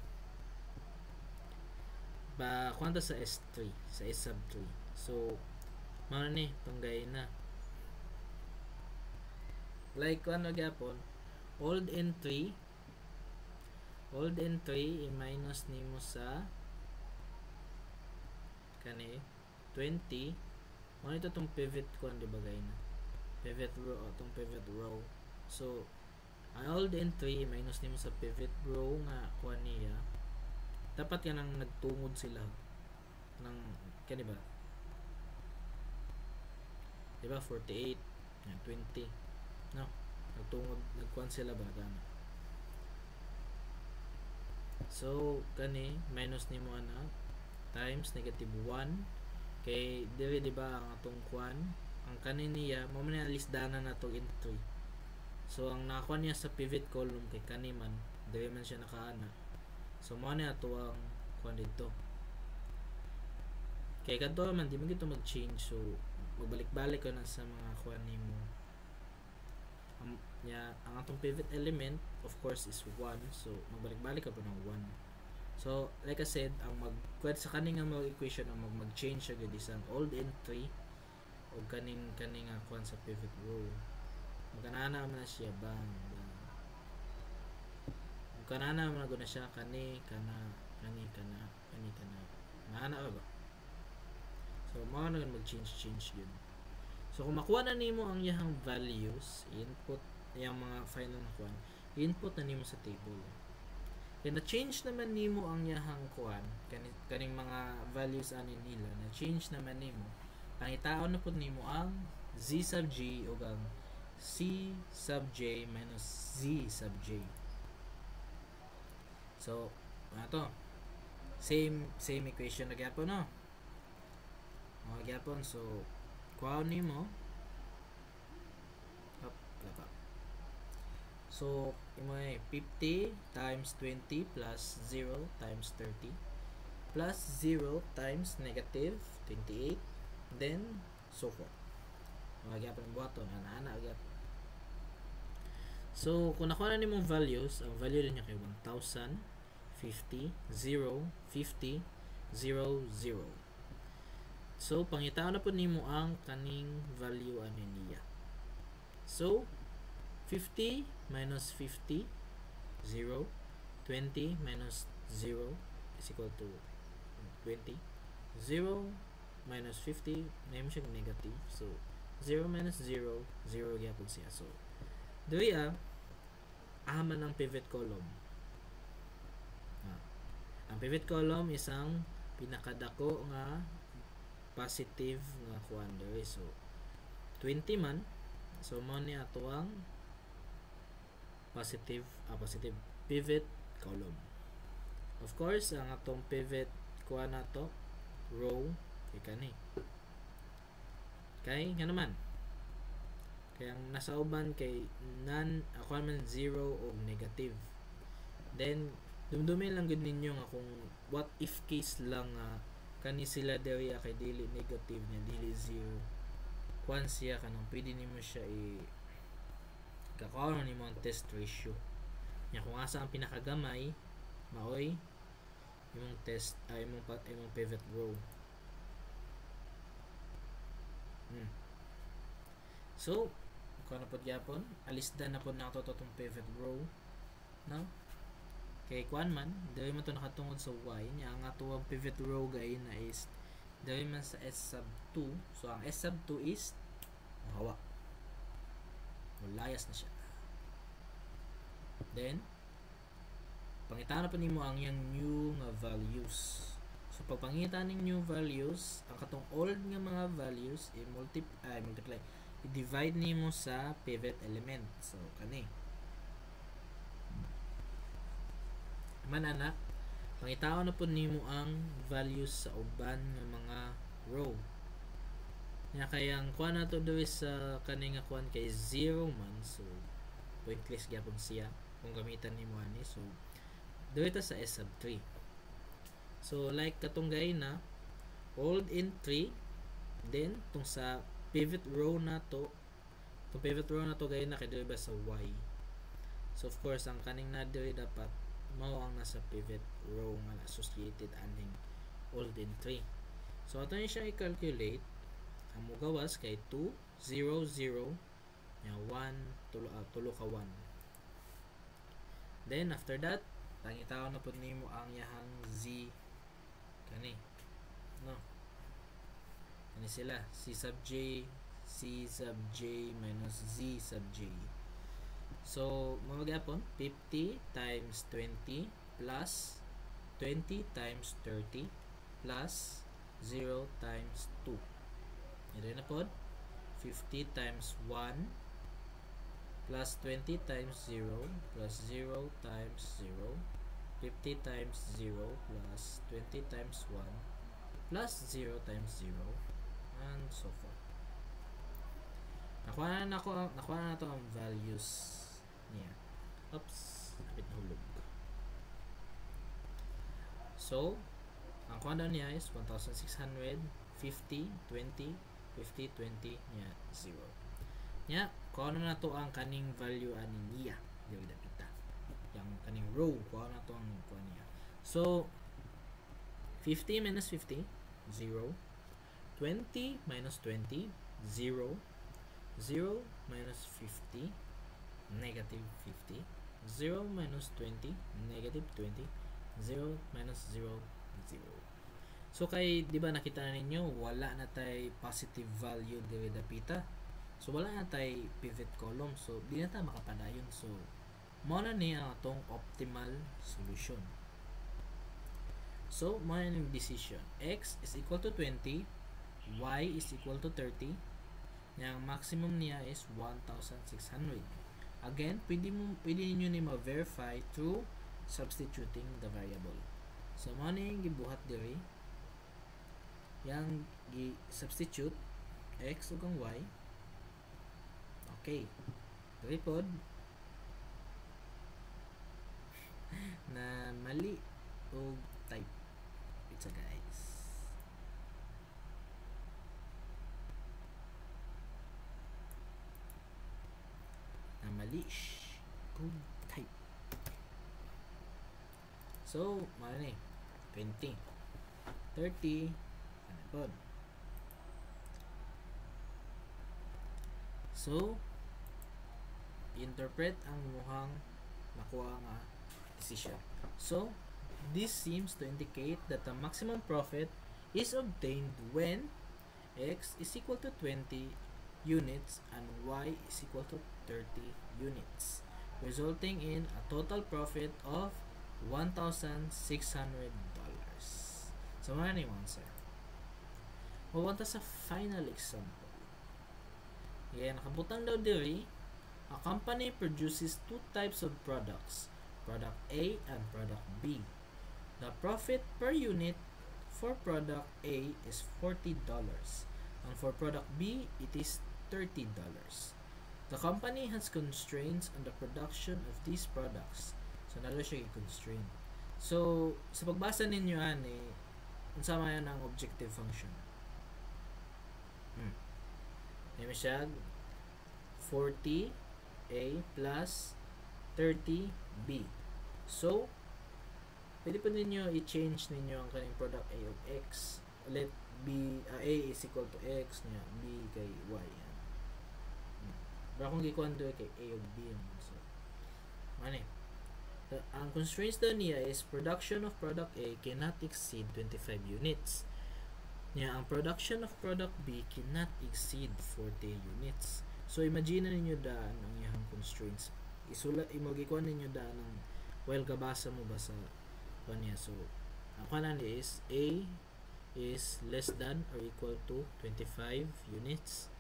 ba kwanta sa S3 sa S sub 3. So mao ni tunggay na like kuan gyapon old entry i-minus nimo sa kani 20 mo ito tong pivot ko di ba na pivot row tong pivot row. So ang old entry minus nimo sa pivot row nga kuan niya dapat yan ang nagtungod sila ng kani ba di ba 48 yan 20 no nagtungod nagkuan sila ba gana. So kani minus nimo ana times negative 1 kay dili di ba ang atong kwan ang kanin niya mo man lisdanan na to entry. So ang nakuha niya sa pivot column kay kani man dili man siya nakaana. So mo na ato ang kwan dito kay kadto man di man gito mag-change. So magbalik-balik ko na sa mga kwan nimo ang atong pivot element of course is 1. So magbalik-balik ka po ng 1. So, like I said, ang sa kaning mga equation ang mag-change siya gud isang old entry o kaning kuan sa pivot row. Magkanana man na siya bang. Magkanana man na siya kani kana. Mahana ba? So, mao na mag-change yun. So, kung makuha na nimo ang iyang values, input yung mga final na kuan, input na nimo sa table. Kaya na-change naman nimo ang yahang kuan kaning mga values anin nila na-change naman nimo pangitaon na pud nimo ang z sub j o ang c sub j minus z sub j. So ato same equation na gyapon no gyapon. So kuha nimo so imo 50 times 20 plus 0 times 30 plus 0 times negative 28 then so forth. Magyapon buhaton ana gyapon. So kung nakuha na nimong values, ang value niya kay 1000 50 0 50 0 0. So pangitaon na po nimo ang kaning value ani niya. So 50 minus 50 0 20 minus 0 is equal to 20 0 minus 50 na mo siyang negative. So 0 minus 0, 0 gyapon siya. So diri ahaman ang pivot column. Ang pivot column isang pinakadako nga positive nga kuan diri. So 20 man, so mo ni ato ang positive pivot column. Of course, ang atong pivot kuan nato row kay kani. Kay nga naman. Kaya ang nasa uban kay non ako man 0 o negative. Then dumdumin lang gud ninyo nga kung what if case lang kani sila diri kay dili negative niya dili 0. Kuan siya kanang pwede nimo siya kakaon nimo ang test ratio. Nya kung asa ang pinakagamay maoy imong test imong pivot row. So kung na pod gyapon alisdan na pod nato tong pivot row no kay kuan man dili man to nakatungod sa y nya ang atuang pivot row gay na is dili man sa s sub 2. So ang s sub 2 is hawa layas na siya. Then pangitaan na pa nimo ang yang new nga values. So pag pangitaan ning new values ang katong old nga mga values multiply i-divide nimo sa pivot element. So kani manana pangitaon na po nimo ang values sa uban nga mga row. Nya kay ang kuan nato diri sa kani nga kuan kay 0 man, so pointless gyapon siya kung gamitan nimo ani. So diri ta sa s sub 3. So like katong gay na hold in 3, then tong sa pivot row nato gay na kay diri ba sa y. So of course ang kaning na diri dapat mao ang nasa pivot row nga associated aning hold in 3. So ato ni siya i-calculate. Ang mugawas kay 2 0 0 nya 1 tulo ka 1. Then after that pangitaon na pud nimo ang yahang z kani no kani sila c sub j minus z sub j. So mga gyapon 50 times 20 plus 20 times 30 plus 0 times 2. Ito na po 50 times 1 plus 20 times 0 plus 0 times 0 50 times 0 plus 20 times 1 plus 0 times 0 and so forth. Nakuha na to ang values niya. Oops, napit hulog. So ang kuha niya is 1,600 50 20 50 20 nya 0 nya kuha na to ang kaning value ani niya dili dapita yang kaning row kuha na to ang kuha niya. So 50 minus 50 0 20 minus 20 0 0 minus 50 negative 50 0 minus 20 negative 20 0 minus 0 0. So kay di ba nakita na ninyo wala na tay positive value diri dapita. So wala na tay pivot column. So di na ta makapadayon. So mao na ni ang atong optimal solution. So mao na yung decision. X is equal to 20, y is equal to 30. Yang maximum niya is 1,600. Again, pwede niyo ni ma-verify through substituting the variable. So mao na yung gibuhat diri. Yang gi-substitute x ug ang y. Okay. Repod na mali og type. It's a guys. Na mali og type. So, mao ni 20 30 pod. So interpret ang muhang nakuha nga decision. So this seems to indicate that the maximum profit is obtained when x is equal to 20 units and y is equal to 30 units, resulting in a total profit of $1,600. So, ano yung answer? Pupunta sa final example. Yan, nakabutang daw diri, a company produces two types of products, product A and product B. The profit per unit for product A is $40, and for product B, it is $30. The company has constraints on the production of these products. So, nalo siya i-constrain. So, sa pagbasa ninyo, unsa man ang objective function? Yan siya, 40A plus 30B. So, pwede po ninyo i-change ninyo ang kaning product A of X. Let B, A is equal to X, niya, B kay Y. Yan. Pero kung gikuhan doon kay A of B. So, ang constraints daw niya is production of product A cannot exceed 25 units. Niya, ang production of product B cannot exceed 40 units. So, imagine ninyo daan ang iyang constraints. Imagikuhan ninyo daan ng while kabasa mo ba sa niya. So, ang kanan is A is less than or equal to 25 units.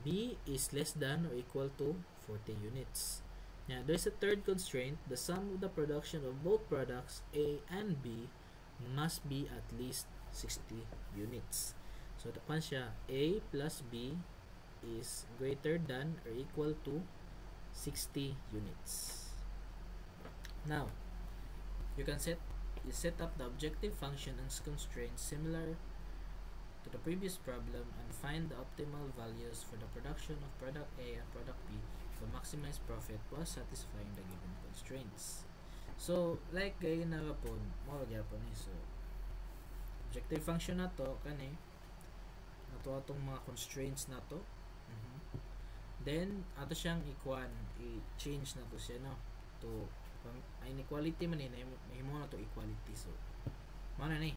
B is less than or equal to 40 units. Now, there's a third constraint. The sum of the production of both products A and B must be at least 60 units. So, tapan siya, A plus B is greater than or equal to 60 units. Now, you can set up the objective function and constraints similar to the previous problem and find the optimal values for the production of product A and product B to maximize profit while satisfying the given constraints. So, like gaya na po, mawagyapan ni. So, objective function na to, nato atong mga constraints na to. Then, ato siyang i-change na to siya, no? To, inequality man mahimo na to equality. So, mana ni.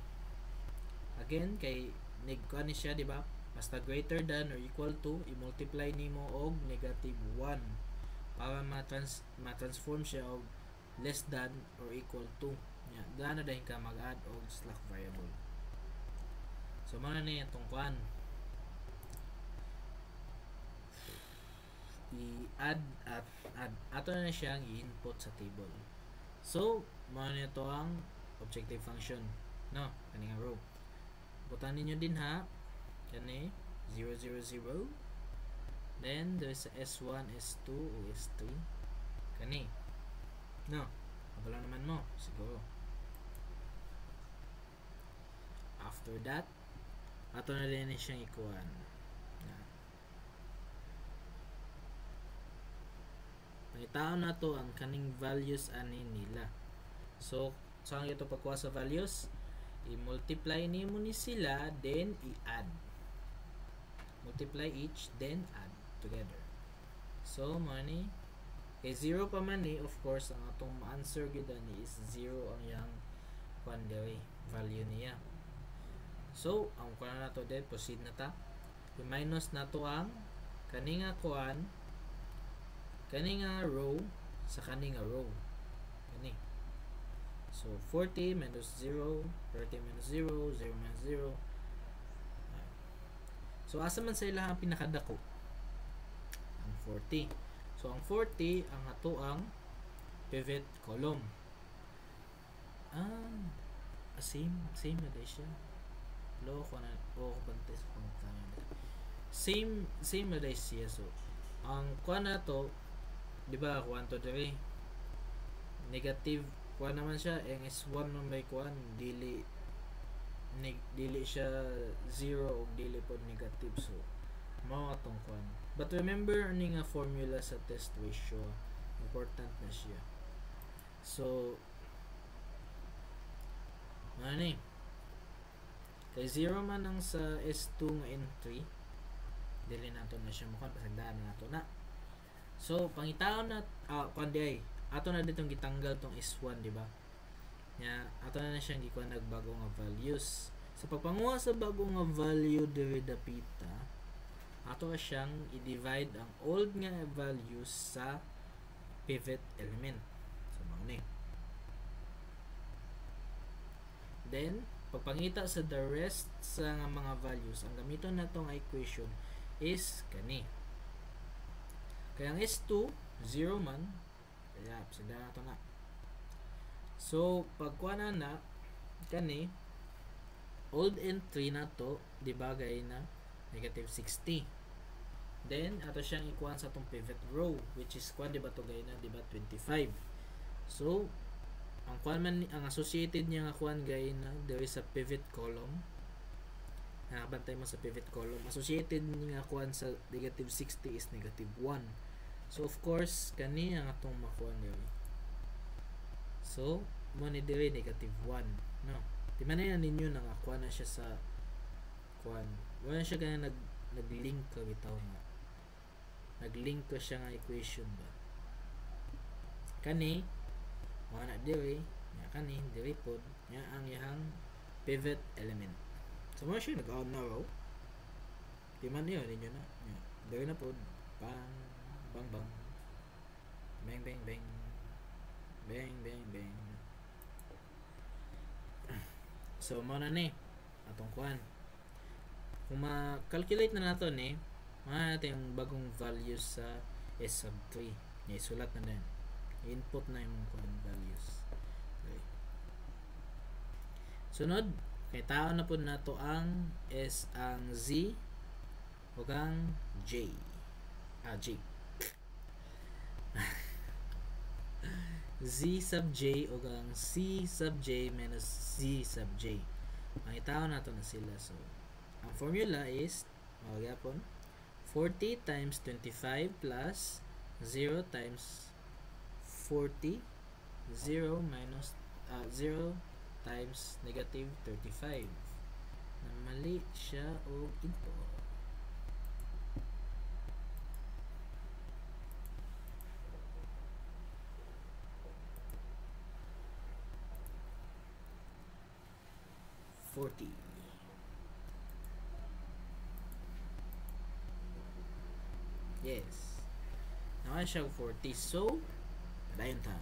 Again, kay nigkuan ni siya, di ba? Basta greater than or equal to, i-multiply nimo og negative 1 para ma-transform siya og less than or equal to. Nya, gaano dahin ka mag-add og slack variable. So, mana ni itong kuan. I-add at ato na siyang i-input sa table. So, mana ni ito ang objective function, no? Kaning row. Butan ninyo din ha. Kani 0, 0, 0. Then there's S1, S2, o S3. Kani. No. Abala naman mo. Siguro. After that, ato na din siyang ikuan. Pangitaon na to ang kaning values ani nila. So, saan ito pagkuha sa values? I-multiply nimo ni sila, then i-add. Multiply each, then add together. So, money, kay 0 pa man of course, ang atong answer gid ni is 0 ang yang value niya. So, ang kuan na to din, proceed na ta. I-minus na to ang kaninga row sa kaninga row. Kani. So, 40 minus 0, 30 minus 0, 0 minus 0. So, asa man sa ilang pinakadako? Ang 40. So, ang 40, ang ato ang pivot column. Same na din siya. Same na din siya. So, ang kuha na to, di ba, 1 to 3. Negative, kuha naman siya, ang S1 ng may kuha, dili siya 0 o dili po negative. So, mao atong kuha. But remember, nga formula sa test ratio, important na siya. So, ano kay 0 man ang sa S2 nga entry, dili nato na siya mukhang pasagdaan na nato na. So, pangitaon na kundi ato na ditong gitanggal tong S1, di ba? Nya, ato na siyang gikuha nagbago nga values. Sa pagpanguha sa bago nga value diri dapita, ato siyang i-divide ang old nga values sa pivot element. So mao ni. Then pagpangita sa the rest sa nga mga values, ang gamiton nato nga equation is kani. Kaya ang S2 0 man, kaya sila nato na. So pagkuha na kani old entry na to di bagay na negative 60. Then ato siyang ikuan sa tong pivot row, which is kuan di ba to gay na di ba 25. So ang kuan man, ang associated niya nga kuan gay na there is a pivot column. Nakabantay mo sa pivot column, associated niya nga kuan sa negative 60 is negative 1. So of course kani ang atong makuha diri. So mo ni diri negative 1, no. Di man na ninyo nang akuha na siya sa kuan. Wala siya kaya nag-link ka bitaw nga. Nag-link ko siya nga equation ba. Kani mo na diri, nya kani diri pod nya ang iyang pivot element. So mo siya nag-out na row. Di man niyo ninyo na. Nya diri na pod bang bang bang bang bang bang bang bang bang. So mo na ni atong kuan. Kung ma-calculate na nato ni, natin yung bagong values sa S sub 3. Isulat na din. Input na yung kuan values. Okay. Sunod, kay tao na po nato ang S ang Z ug ang J. J. Z sub J ug ang C sub J minus Z sub J. Makita nato na sila. So, ang formula is magyapon 40 times 25 plus 0 times 40, 0 minus 0 times negative 35. Na mali siya og input. Yes. Naman siya 40. So, padayon ta.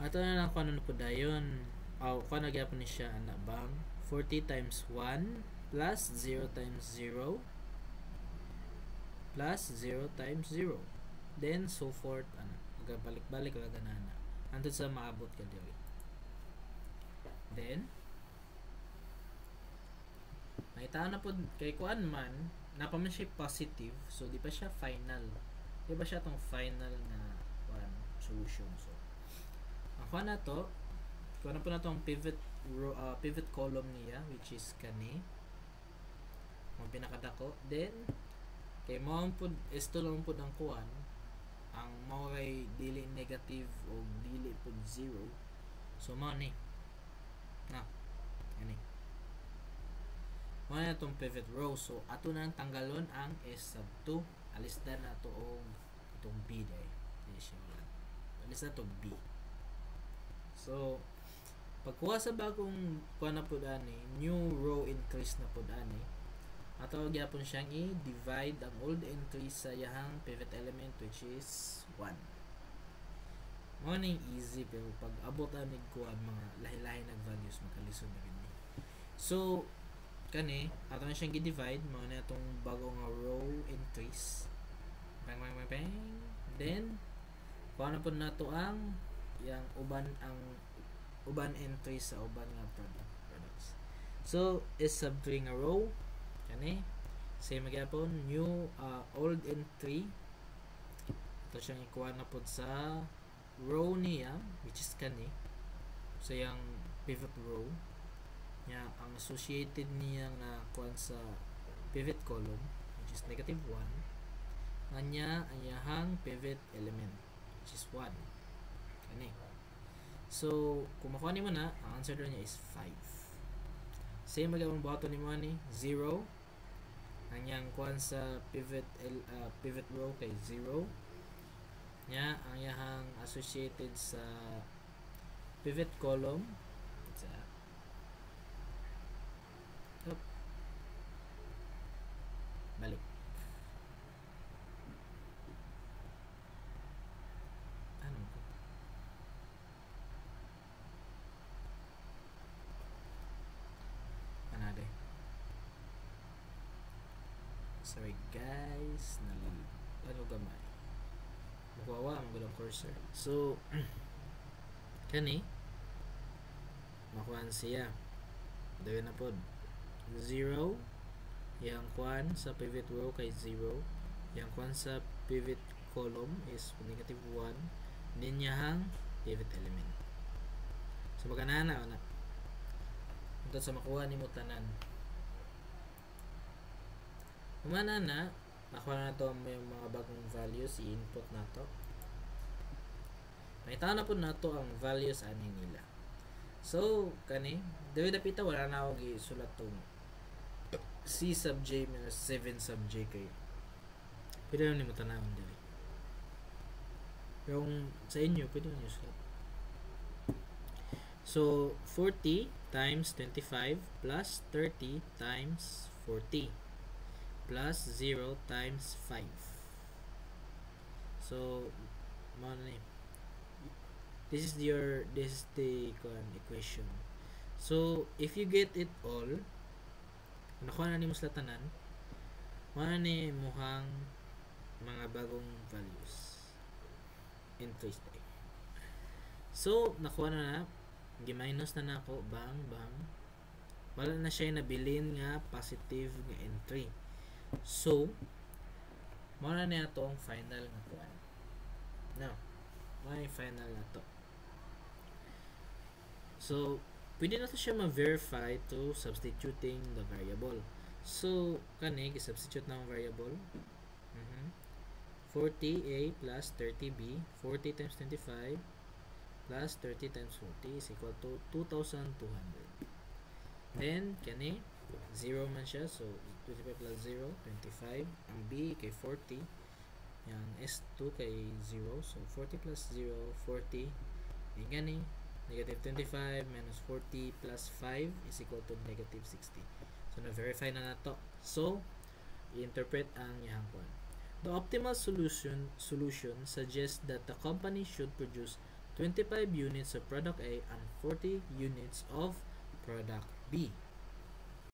Ato na lang kung ano po dayon. Kung nagyapon ni siya, anak bang 40 times 1 plus 0 times 0 plus 0 times 0. Then, so forth. Balik-balik lang ganana. Antod sa maabot ka diri. Then, nakita na po kay kuan man napaman siya positive, so di pa siya final, di ba siya tong final na kuan solution. So ang kuan na to, kuan na po na tong pivot row, pivot column niya, which is kani mo pinakadako. Then kay mo po esto lang po ang kuan, ang mo kay dili negative o dili po 0, so mo ni na ani mo na itong pivot row. So ato na tanggalon ang S sub 2, alis na nato og itong B day. Alis na to B. So pagkuha sa bagong kuha na po ani, new row increase na po ani, ato gyapon siyang i-divide ang old entry sa yahang pivot element, which is 1. Mo ning easy, pero pag abot ani kuha mga lahi-lahi nag values makalisod na gani. So kani ato na siyang gi-divide mo na itong bagong row entries. Bang bang bang bang. Then kuha na po nato ang yang uban entries sa uban nga products. So is sub 3 nga row kani same gyapon new old entry. Ito siyang ikuha na po sa row niya, which is kani, so yung pivot row niya, ang associated niya nga kuan sa pivot column, which is negative 1, kanya ang yahang pivot element, which is 1 kani. So kung makuha nimo na, ang answer niya is 5. Same magawang buhaton nimo ani 0, ang yang kuan sa pivot row kay 0 nya, ang yahang associated sa pivot column Balik. Ano ko? Anade. Sorry guys. Ano gamay? Magwawa ang gulang cursor. So, kani makuhaan siya. Dahil na po 0 yang kwan sa pivot row kay 0, yang kwan sa pivot column is negative 1, linyahang pivot element. So maganana na ito sa makuha ni mo tanan. Umana na nakuha na to may mga bagong values, i-input na to. May na po na to ang values ani nila. So kani dawid dapita wala na ako gisulat tong C sub j minus 7 sub j kay pwede nyo mo tanawin dali. Yung sa inyo pwede nyo sulat. So 40 times 25 plus 30 times 40 plus 0 times 5. So this is the equation. So if you get it all, nakuha na ni mo sa tanan, wala ni muhang mga bagong values entries tayo. So nakuha na gi-minus na nako bang wala na siya nabilin nga positive nga entry. So muna na ito ang final nga kuan. Now may final na to. So pwede na to siya ma-verify to substituting the variable. So kani gi-substitute na ang variable. 40a plus 30b, 40 times 25 plus 30 times 40 is equal to 2,200. Then kani 0 man siya, so 25 plus 0 25, ang b kay 40, yang s2 kay 0, so 40 plus 0 40, yung gani negative 25 minus 40 plus 5 is equal to negative 60. So na-verify na nato. So i-interpret ang iyang kwan. The optimal solution suggests that the company should produce 25 units of product A and 40 units of product B.